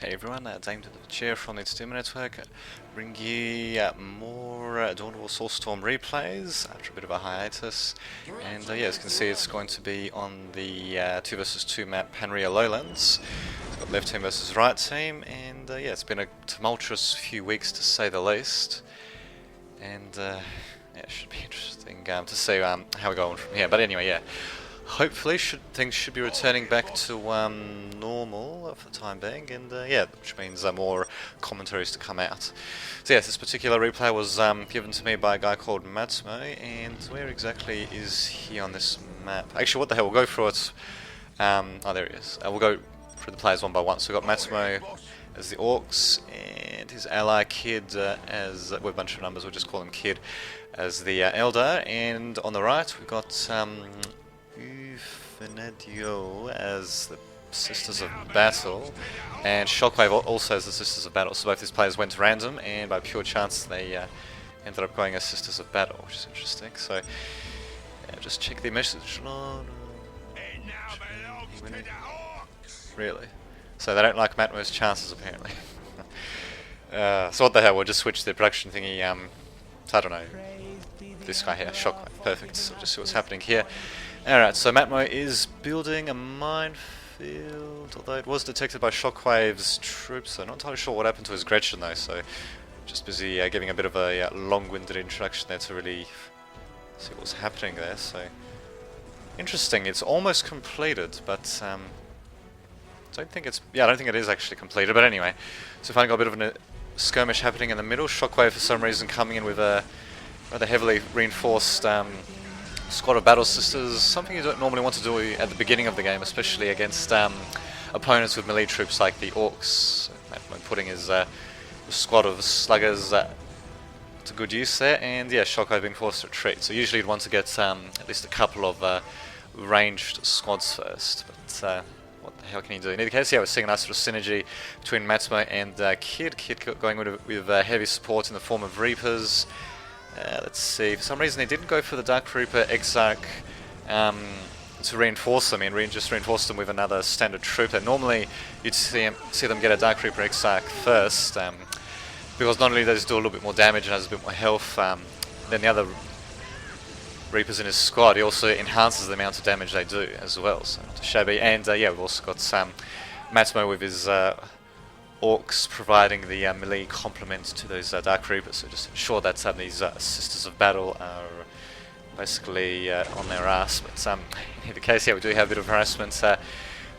Hey everyone, Dame to the Chair from the Entertainment Network, bring you more Dawn of War Soulstorm replays after a bit of a hiatus. And yeah, as you can see, it's going to be on the 2 vs 2 map Panria Lowlands. It's got left team versus right team, and yeah, it's been a tumultuous few weeks to say the least. And yeah, it should be interesting to see how we go on from here. But anyway, yeah. Hopefully, things should be returning back to normal for the time being, and yeah, which means more commentaries to come out. So yes, this particular replay was given to me by a guy called Matsumo, and where exactly is he on this map? Actually, what the hell, we'll go through it. Oh, there he is. We'll go through the players one by one. So we've got Matsumo as the Orcs, and his ally Kid as, with a bunch of numbers, we'll just call him Kid, as the Elder, and on the right we've got Venedio as the Sisters of Battle, and Shockwave also as the Sisters of Battle. So both these players went random, and by pure chance they ended up going as Sisters of Battle, which is interesting. So yeah, just check the message. Really? So they don't like Matmo's chances apparently. So what the hell? We'll just switch the production thingy. So I don't know. This guy here, Shockwave, perfect. So we'll just see what's happening here. Alright, so Matmo is building a minefield, although it was detected by Shockwave's troops, so not entirely sure what happened to his Gretchen though, so just busy giving a bit of a long-winded introduction there to really see what was happening there. So interesting, it's almost completed, but I don't think it is actually completed, but anyway, so finally got a bit of a skirmish happening in the middle. Shockwave for some reason coming in with a rather heavily reinforced squad of Battle Sisters, something you don't normally want to do at the beginning of the game, especially against opponents with melee troops like the Orcs. So putting his squad of sluggers to good use there, and yeah, Shockwave being forced to retreat. So usually you'd want to get at least a couple of ranged squads first, but what the hell can you do? In either case, yeah, we're seeing a nice sort of synergy between Matsumo and Kid. Kid going with heavy support in the form of Reapers. Let's see, for some reason they didn't go for the Dark Reaper Exarch to reinforce them, and just reinforce them with another standard trooper. Normally you'd see them get a Dark Reaper Exarch first, because not only does it do a little bit more damage and has a bit more health than the other Reapers in his squad, he also enhances the amount of damage they do as well, so not shabby. And yeah, we've also got Matsumo with his Orcs providing the melee complement to those Dark Reapers, so just ensure that these Sisters of Battle are basically on their ass. But in the case here, we do have a bit of harassment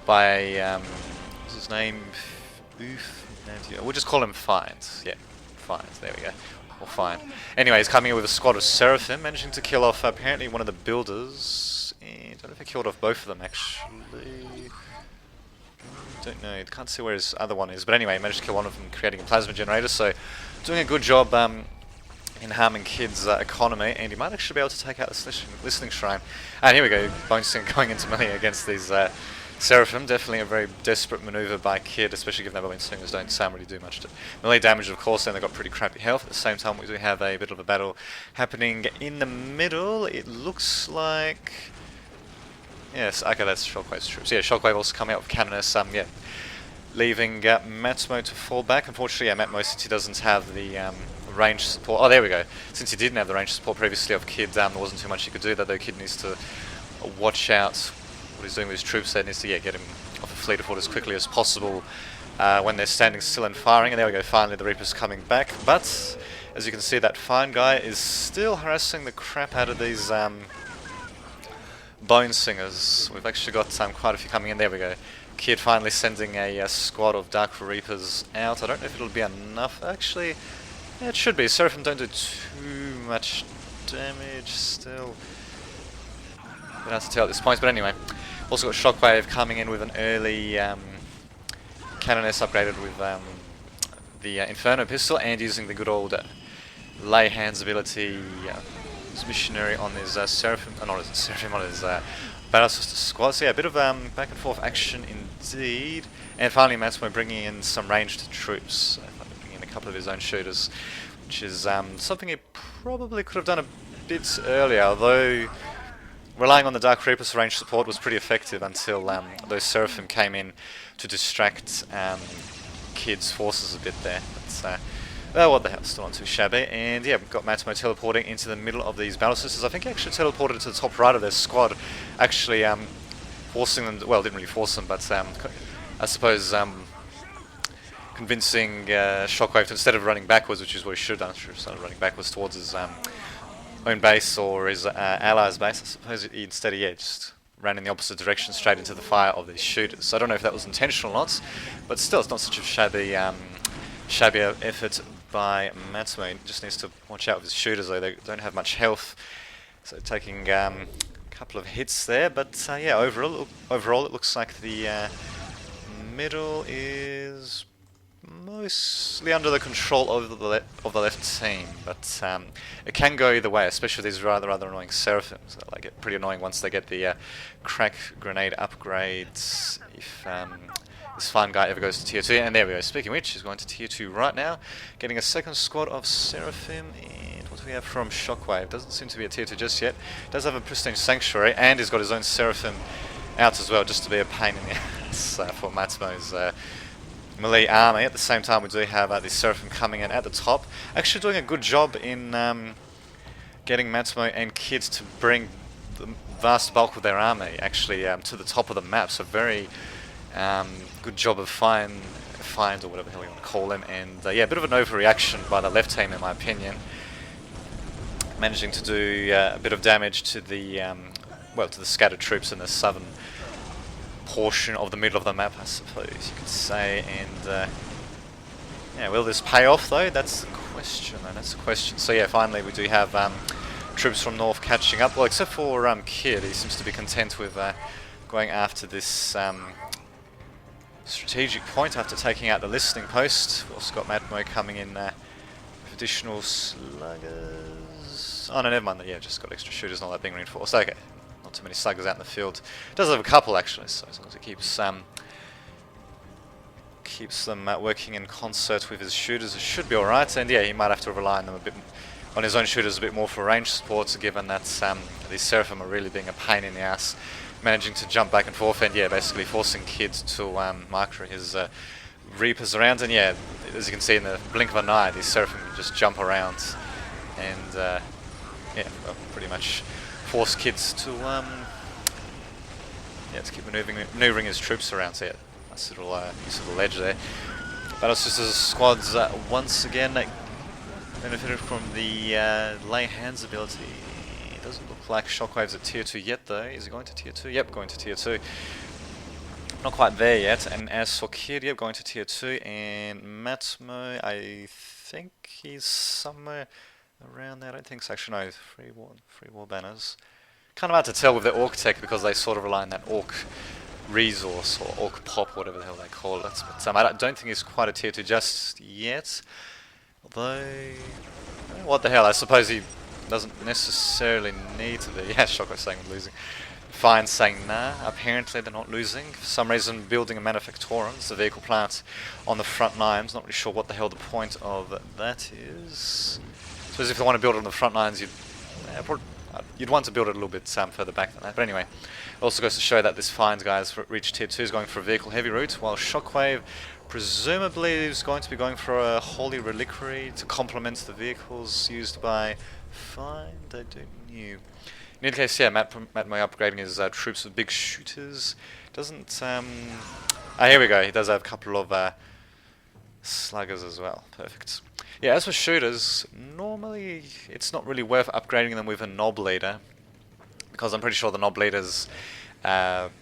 by, what's his name? We'll just call him Fines. Yeah, Fines, there we go. Or Fine. Anyway, he's coming in with a squad of Seraphim, managing to kill off apparently one of the builders. And I don't know if he killed off both of them actually. Don't know, can't see where his other one is, but anyway, he managed to kill one of them, creating a plasma generator, so doing a good job in harming Kid's economy, and he might actually be able to take out the listening shrine. And here we go, Bonesinger going into melee against these Seraphim. Definitely a very desperate maneuver by Kid, especially given that Bonesingers don't really do much to melee damage, of course, and they've got pretty crappy health. At the same time, we do have a bit of a battle happening in the middle. It looks like... Yes, okay, that's Shockwave's troops. Yeah, Shockwave also coming out with Canoness, yeah, leaving Matsumo to fall back. Unfortunately, yeah, Matsumo, since he doesn't have the range support... Oh, there we go. Since he didn't have the range support previously of Kid, there wasn't too much he could do, though Kid needs to watch out what he's doing with his troops there. Needs to get him off a fleet of foot as quickly as possible when they're standing still and firing. And there we go, finally the Reaper's coming back. But, as you can see, that Fine guy is still harassing the crap out of these... Bonesingers. We've actually got quite a few coming in. There we go. Kid finally sending a squad of Dark Reapers out. I don't know if it'll be enough. Actually, yeah, it should be. Seraphim don't do too much damage still. Don't have to tell at this point, but anyway. Also got Shockwave coming in with an early Canoness upgraded with the Inferno pistol, and using the good old lay hands ability. Missionary on his Seraphim, not his Seraphim, on his Battle Sister squad. So yeah, a bit of back and forth action indeed. And finally Matsumo bringing in some ranged troops, bringing in a couple of his own shooters, which is something he probably could have done a bit earlier, although relying on the Dark Reaper's range support was pretty effective until those Seraphim came in to distract kids' forces a bit there. But, oh, what the hell, still not too shabby. And yeah, we've got Matsumo teleporting into the middle of these battle sisters. I think he actually teleported to the top right of their squad, actually forcing them, well, didn't really force them, but I suppose convincing Shockwave to, instead of running backwards, which is what he should have done, should have started running backwards towards his own base or his allies' base. I suppose he instead, yeah, just ran in the opposite direction straight into the fire of these shooters. So I don't know if that was intentional or not, but still, it's not such a shabby effort by Matsumo. He just needs to watch out with his shooters, though. They don't have much health, so taking a couple of hits there. But yeah, overall it looks like the middle is mostly under the control of the left team, but it can go either way, especially with these rather annoying Seraphims. They get pretty annoying once they get the crack grenade upgrades. If this fine guy ever goes to tier 2, and there we go. Speaking of which, he's going to tier 2 right now, getting a second squad of Seraphim. And what do we have from Shockwave? Doesn't seem to be a tier 2 just yet. Does have a pristine sanctuary, and he's got his own Seraphim out as well, just to be a pain in the ass for Matsumo's melee army. At the same time, we do have the Seraphim coming in at the top, actually doing a good job in getting Matsumo and kids to bring the vast bulk of their army actually to the top of the map. So very good job of finds or whatever the hell you want to call them. And yeah, a bit of an overreaction by the left team in my opinion, managing to do a bit of damage to the well, to the scattered troops in the southern portion of the middle of the map, I suppose you could say. And yeah, will this pay off though? That's the question. That's the question. So yeah, finally we do have troops from north catching up. Well, except for Kid, he seems to be content with going after this strategic point after taking out the listening post. We've also got Matmo coming in with additional sluggers. Oh no, never mind. Yeah, just got extra shooters and all that being reinforced. Okay. Not too many sluggers out in the field. Does have a couple actually, so as long as it keeps them working in concert with his shooters, it should be alright. And yeah, he might have to rely on them a bit, on his own shooters a bit more for range support, given that these Seraphim are really being a pain in the ass, managing to jump back and forth, and yeah, basically forcing kids to micro his Reapers around. And yeah, as you can see in the blink of an eye, these Seraphim can just jump around and yeah, well, pretty much force kids to yeah, to keep maneuvering his troops around. So yeah, nice little use of the ledge there. Battle Sisters squads once again benefited from the lay hands ability. It doesn't look like Shockwave's at tier 2 yet though. Is he going to tier 2? Yep, going to tier 2. Not quite there yet. And as for Kid, yep, going to tier 2. And Matsumo, I think he's somewhere around there. I don't think so. Actually, no. Free war banners. Kind of hard to tell with the Orc tech because they sort of rely on that Orc resource or Orc pop, whatever the hell they call it. But I don't think he's quite a tier 2 just yet. Although, what the hell? I suppose he doesn't necessarily need to be. Yeah, Shockwave's saying we're losing. Fine saying nah. Apparently they're not losing. For some reason, building a manufactorum, it's the vehicle plant on the front lines. Not really sure what the hell the point of that is. Because if they want to build it on the front lines, you'd want to build it a little bit further back than that. But anyway, it also goes to show that this Fines guy's reached tier 2 is going for a vehicle heavy route, while Shockwave presumably is going to be going for a holy reliquary to complement the vehicles used by Fine. I don't know. In any case, yeah, Matmo upgrading his troops with big shooters. Doesn't here we go. He does have a couple of sluggers as well. Perfect. Yeah, as for shooters, normally it's not really worth upgrading them with a Nob Leader, because I'm pretty sure the Nob Leader's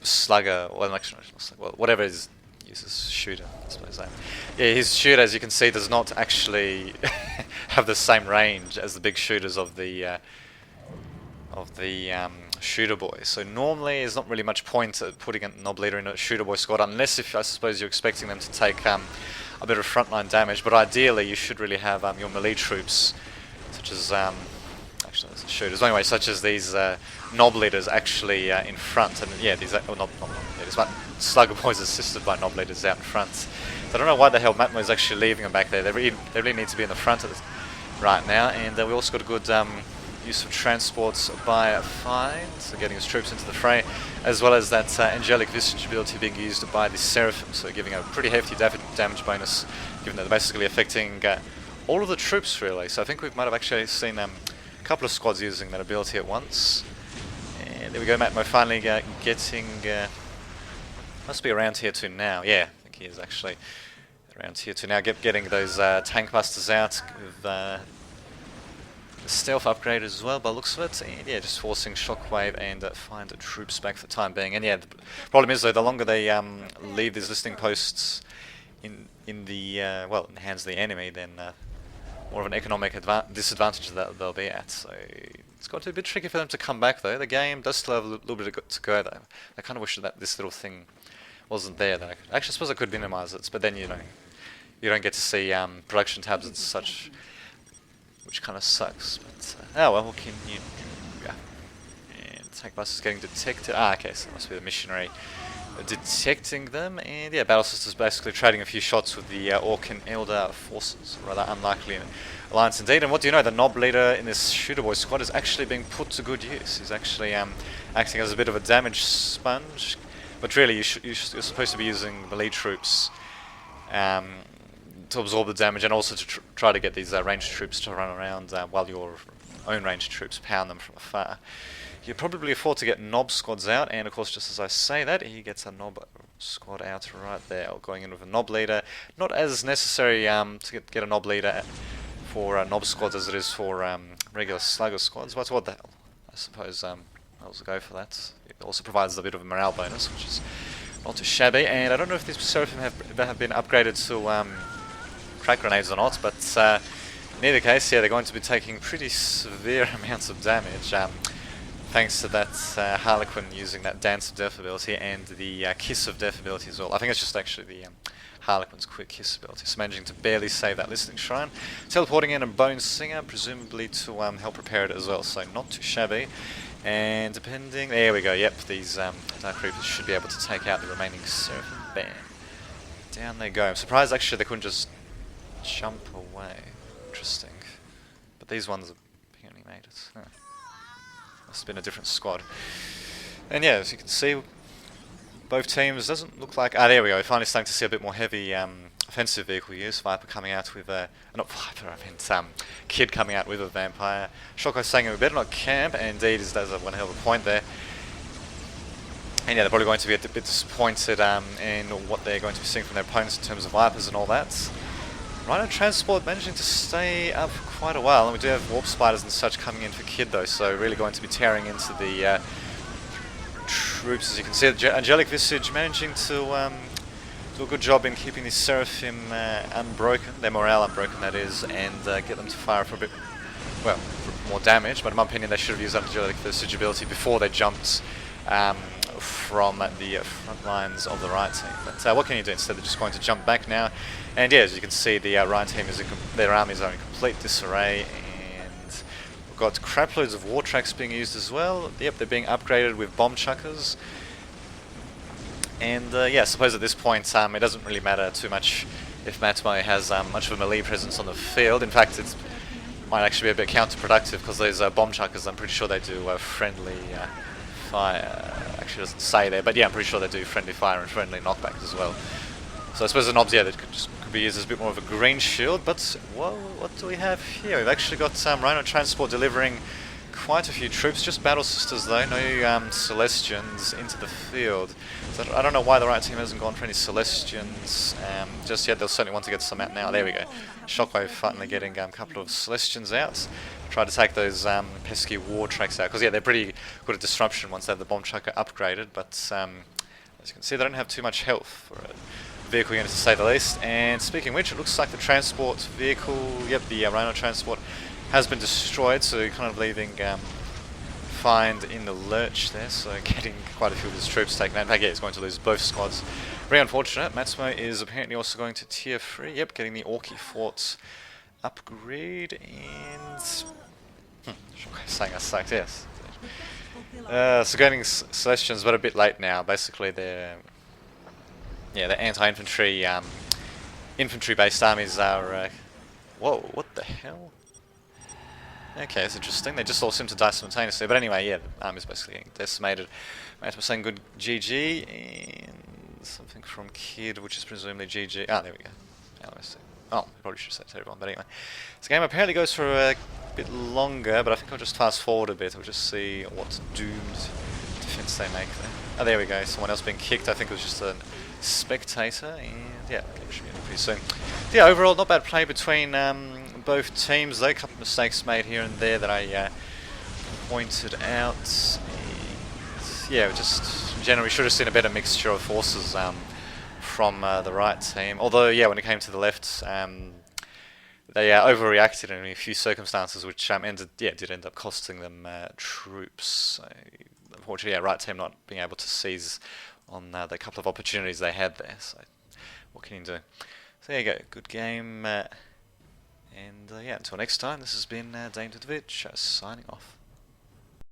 slugger, or well, whatever his uses shooter, I suppose. Yeah, his shooter, as you can see, does not actually have the same range as the big shooters of the shooter boy. So normally there's not really much point at putting a Nob Leader in a shooter boy squad, unless if I suppose you're expecting them to take a bit of frontline damage. But ideally you should really have your melee troops, such as actually there's shooters anyway, such as these Nob Leaders actually in front. And yeah, these not Nob Leaders, but Slugger Boys assisted by Nob Leaders out in front. So I don't know why the hell Matmo is actually leaving them back there. They really need to be in the front of this right now. And we also got a good use of transports by Find, so getting his troops into the fray, as well as that angelic visage ability being used by the Seraphim, so giving a pretty hefty damage bonus, given that they're basically affecting all of the troops really. So I think we might have actually seen a couple of squads using that ability at once. And there we go, Matmo finally getting, must be around tier 2 now, yeah, I think he is actually around tier 2 now, getting those tank busters out with the stealth upgrade as well by the looks of it, and yeah, just forcing Shockwave and Find troops back for the time being. And yeah, the problem is though, the longer they leave these listening posts in the well, in the hands of the enemy, then more of an economic disadvantage that they'll be at. So it's got to be a bit tricky for them to come back though. The game does still have a little bit to go though. I kind of wish that this little thing wasn't there. That actually, I suppose I could minimize it, but then you don't get to see production tabs and such, which kind of sucks. But oh well, what can you do? Yeah. And tank bus is getting detected. Ah, okay, so it must be the missionary detecting them. And yeah, Battle Sisters basically trading a few shots with the Orc and Elder forces. Rather unlikely alliance indeed. And what do you know? The Nob leader in this Shooter Boy squad is actually being put to good use. He's actually acting as a bit of a damage sponge. But really, you're supposed to be using the lead troops to absorb the damage, and also to try to get these ranged troops to run around while your own ranged troops pound them from afar. You probably afford to get Nob squads out, and of course, just as I say that, he gets a Nob squad out right there, going in with a Nob leader. Not as necessary to get a Nob leader for Nob squads as it is for regular Slugger squads, but what the hell, I suppose I'll also go for that. It also provides a bit of a morale bonus, which is not too shabby, and I don't know if these Seraphim have been upgraded to crack grenades or not, but in either case, yeah, they're going to be taking pretty severe amounts of damage, thanks to that Harlequin using that Dance of Death ability and the Kiss of Death ability as well. I think it's just actually the Harlequin's Quick Kiss ability, so managing to barely save that Listening Shrine. Teleporting in a Bone Singer, presumably to help repair it as well, so not too shabby. And depending, there we go, yep, these Dark Reapers should be able to take out the remaining Seraphim. Bam. Down they go. I'm surprised actually they couldn't just jump away. Interesting. But these ones apparently made it. Huh. Must have been a different squad. And yeah, as you can see, both teams doesn't look like... Ah, there we go. We're finally starting to see a bit more heavy offensive vehicle use. Viper coming out with a... Not Viper, I meant Kid coming out with a Vampire. Shoko saying we better not camp, and indeed does have one hell of a point there. And yeah, they're probably going to be a bit disappointed in what they're going to be seeing from their opponents in terms of Vipers and all that. Rhino Transport managing to stay up for quite a while, and we do have Warp Spiders and such coming in for Kid though, so really going to be tearing into the troops. As you can see, the Angelic Visage managing to do a good job in keeping the Seraphim unbroken, their morale unbroken that is, and get them to fire for a bit, well, for more damage, but in my opinion they should have used that Angelic Visage ability before they jumped from the front lines of the right team. But what can you do? Instead they're just going to jump back now, and yeah, as you can see, the right team is their armies are in complete disarray, and we've got craploads of war tracks being used as well. Yep, they're being upgraded with bomb chuckers. And yeah, I suppose at this point it doesn't really matter too much if Matmo has much of a melee presence on the field. In fact, it might actually be a bit counterproductive, because those bomb chuckers, I'm pretty sure they do friendly fire. Actually, it doesn't say there, but yeah, I'm pretty sure they do friendly fire and friendly knockback as well. So I suppose the knobs, yeah, that could be used as a bit more of a green shield. But whoa, what do we have here? We've actually got Rhino Transport delivering quite a few troops, just Battle Sisters though, no Celestians into the field. So I don't know why the right team hasn't gone for any Celestians just yet. They'll certainly want to get some out now. There we go. Shockwave finally getting a couple of Celestians out. Try to take those pesky war tracks out, because yeah, they're pretty good at disruption once they have the bomb chucker upgraded, but as you can see, they don't have too much health for a vehicle unit to say the least. And speaking of which, it looks like the transport vehicle, yep, the Rhino Transport has been destroyed, so kind of leaving Find in the lurch there, so getting quite a few of his troops taken out. In fact, yeah, he's going to lose both squads. Very unfortunate. Matsumo is apparently also going to tier 3, yep, getting the Orky Fort upgrade, and... saying I sucked, yes. So getting Celestians, but a bit late now. Basically, they're... yeah, the anti-infantry, infantry-based armies are... whoa, what the hell? Okay, that's interesting. They just all seem to die simultaneously. But anyway, yeah, the army's basically getting decimated. Matt was saying good GG, and something from Kid, which is presumably GG. Ah, there we go. Now let's see. Oh, probably should have said to everyone, but anyway. This game apparently goes for a bit longer, but I think I'll just fast forward a bit. We'll just see what doomed defense they make there. Oh, there we go. Someone else being kicked. I think it was just a spectator, and yeah, it should be pretty soon. So, yeah, overall, not bad play between both teams. Though a couple of mistakes made here and there that I pointed out. And, yeah, just generally should have seen a better mixture of forces from the right team. Although, yeah, when it came to the left, they overreacted in a few circumstances, which did end up costing them troops. So, unfortunately, yeah, right team not being able to seize on the couple of opportunities they had there. So, what can you do? So there you go, good game. And yeah, until next time, this has been Dame Dudovich signing off.